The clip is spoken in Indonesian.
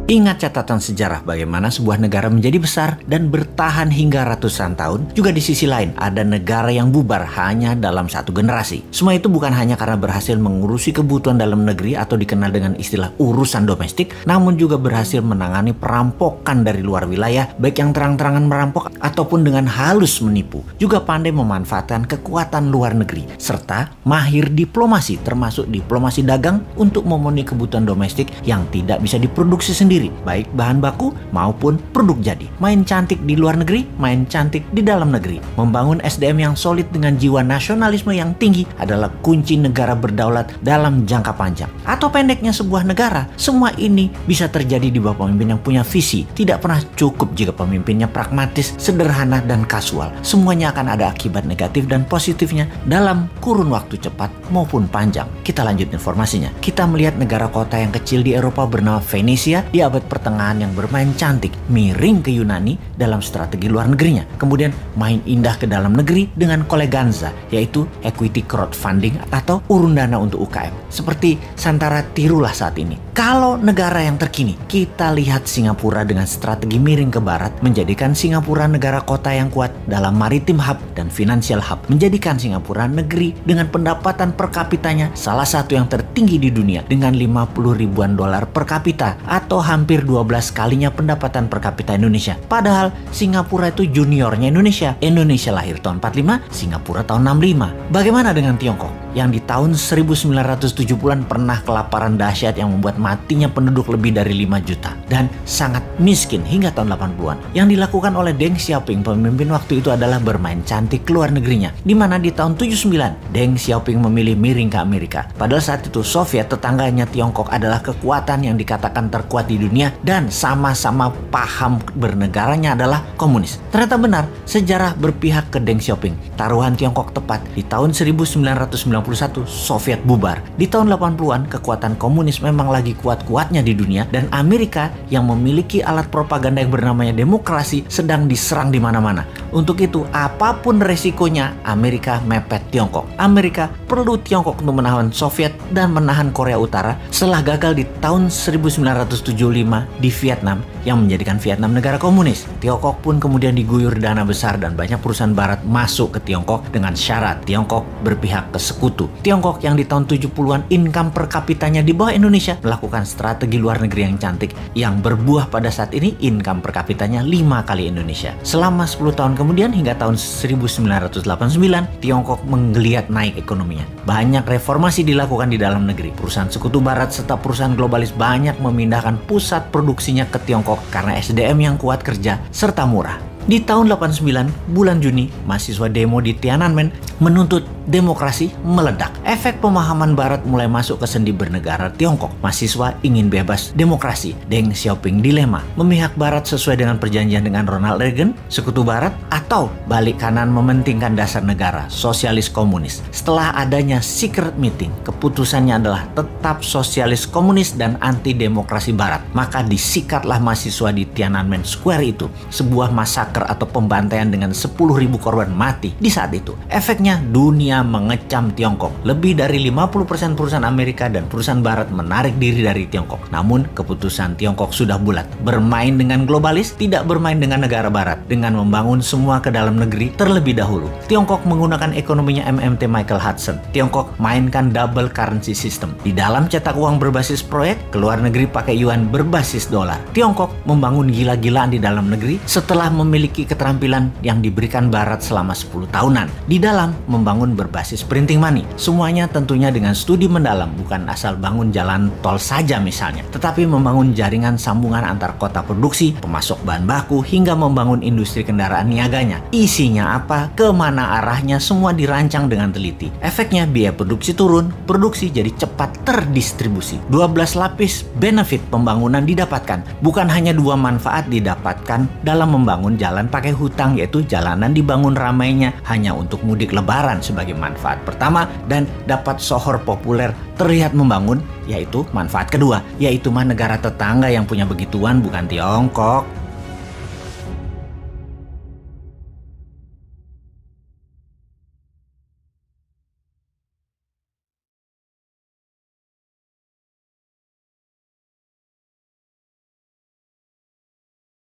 Ingat catatan sejarah bagaimana sebuah negara menjadi besar dan bertahan hingga ratusan tahun. Juga di sisi lain, ada negara yang bubar hanya dalam satu generasi. Semua itu bukan hanya karena berhasil mengurusi kebutuhan dalam negeri atau dikenal dengan istilah urusan domestik, namun juga berhasil menangani perampokan dari luar wilayah, baik yang terang-terangan merampok ataupun dengan halus menipu. Juga pandai memanfaatkan kekuatan luar negeri, serta mahir diplomasi, termasuk diplomasi dagang untuk memenuhi kebutuhan domestik yang tidak bisa diproduksi sendiri, baik bahan baku maupun produk jadi. Main cantik di luar negeri, main cantik di dalam negeri. Membangun SDM yang solid dengan jiwa nasionalisme yang tinggi adalah kunci negara berdaulat dalam jangka panjang. Atau pendeknya sebuah negara, semua ini bisa terjadi di bawah pemimpin yang punya visi. Tidak pernah cukup jika pemimpinnya pragmatis, sederhana, dan kasual. Semuanya akan ada akibat negatif dan positifnya dalam kurun waktu cepat maupun panjang. Kita lanjut informasinya. Kita melihat negara kota yang kecil di Eropa bernama Venesia di abad pertengahan yang bermain cantik, miring ke Yunani dalam strategi luar negerinya. Kemudian main indah ke dalam negeri dengan koleganza, yaitu equity crowdfunding atau urun dana untuk UKM. Seperti Santara tirulah saat ini. Kalau negara yang terkini, kita lihat Singapura dengan strategi miring ke barat, menjadikan Singapura negara kota yang kuat dalam maritim hub dan financial hub. Menjadikan Singapura negeri dengan pendapatan per kapitanya salah satu yang tertinggi di dunia dengan 50 ribuan dolar per kapita atau hampir 12 kalinya pendapatan per kapita Indonesia. Padahal Singapura itu juniornya Indonesia. Indonesia lahir tahun 45, Singapura tahun 65. Bagaimana dengan Tiongkok yang di tahun 1970-an pernah kelaparan dahsyat yang membuat matinya penduduk lebih dari 5 juta dan sangat miskin hingga tahun 80-an. Yang dilakukan oleh Deng Xiaoping, pemimpin waktu itu, adalah bermain cantik ke luar negerinya, di mana di tahun 79 Deng Xiaoping memilih miring ke Amerika. Padahal saat itu Soviet, tetangganya Tiongkok, adalah kekuatan yang dikatakan terkuat di dunia dan sama-sama paham bernegaranya adalah komunis. Ternyata benar, sejarah berpihak ke Deng Xiaoping. Taruhan Tiongkok tepat di tahun 1991 Soviet bubar. Di tahun 80-an kekuatan komunis memang lagi kuat-kuatnya di dunia dan Amerika yang memiliki alat propaganda yang bernamanya demokrasi sedang diserang di mana-mana. Untuk itu, apapun resikonya, Amerika mepet Tiongkok. Amerika perlu Tiongkok untuk menahan Soviet dan menahan Korea Utara setelah gagal di tahun 1975 di Vietnam yang menjadikan Vietnam negara komunis. Tiongkok pun kemudian diguyur dana besar dan banyak perusahaan barat masuk ke Tiongkok dengan syarat Tiongkok berpihak ke sekutu. Tiongkok yang di tahun 70-an income per kapitanya di bawah Indonesia melakukan strategi luar negeri yang cantik yang berbuah pada saat ini income per kapitanya 5 kali Indonesia. Selama 10 tahun kemudian hingga tahun 1989 Tiongkok menggeliat naik ekonominya. Banyak reformasi dilakukan di dalam negeri. Perusahaan sekutu barat serta perusahaan globalis banyak memindahkan pusat produksinya ke Tiongkok karena SDM yang kuat kerja serta murah. Di tahun 89, bulan Juni, mahasiswa demo di Tiananmen menuntut demokrasi meledak. Efek pemahaman barat mulai masuk ke sendi bernegara Tiongkok. Mahasiswa ingin bebas demokrasi. Deng Xiaoping dilema, memihak barat sesuai dengan perjanjian dengan Ronald Reagan, sekutu barat, atau balik kanan mementingkan dasar negara, sosialis komunis. Setelah adanya secret meeting, keputusannya adalah tetap sosialis komunis dan anti demokrasi barat. Maka disikatlah mahasiswa di Tiananmen Square itu, sebuah massacre atau pembantaian dengan 10.000 korban mati di saat itu. Efeknya dunia mengecam Tiongkok. Lebih dari 50% perusahaan Amerika dan perusahaan barat menarik diri dari Tiongkok. Namun keputusan Tiongkok sudah bulat. Bermain dengan globalis, tidak bermain dengan negara barat. Dengan membangun semua ke dalam negeri terlebih dahulu. Tiongkok menggunakan ekonominya MMT Michael Hudson. Tiongkok mainkan double currency system. Di dalam cetak uang berbasis proyek, ke luar negeri pakai yuan berbasis dolar. Tiongkok membangun gila-gilaan di dalam negeri setelah memiliki keterampilan yang diberikan barat selama 10 tahunan. Di dalam membangun berbasis printing money. Semuanya tentunya dengan studi mendalam, bukan asal bangun jalan tol saja misalnya, tetapi membangun jaringan sambungan antar kota produksi, pemasok bahan baku, hingga membangun industri kendaraan niaganya. Isinya apa, kemana arahnya, semua dirancang dengan teliti. Efeknya biaya produksi turun, produksi jadi cepat terdistribusi. 12 lapis benefit pembangunan didapatkan. Bukan hanya 2 manfaat didapatkan dalam membangun jalan pakai hutang, yaitu jalanan dibangun ramainya hanya untuk mudik lebaran sebagai manfaat pertama dan dapat sohor populer terlihat membangun, yaitu manfaat kedua, yaitu negara tetangga yang punya begituan bukan Tiongkok.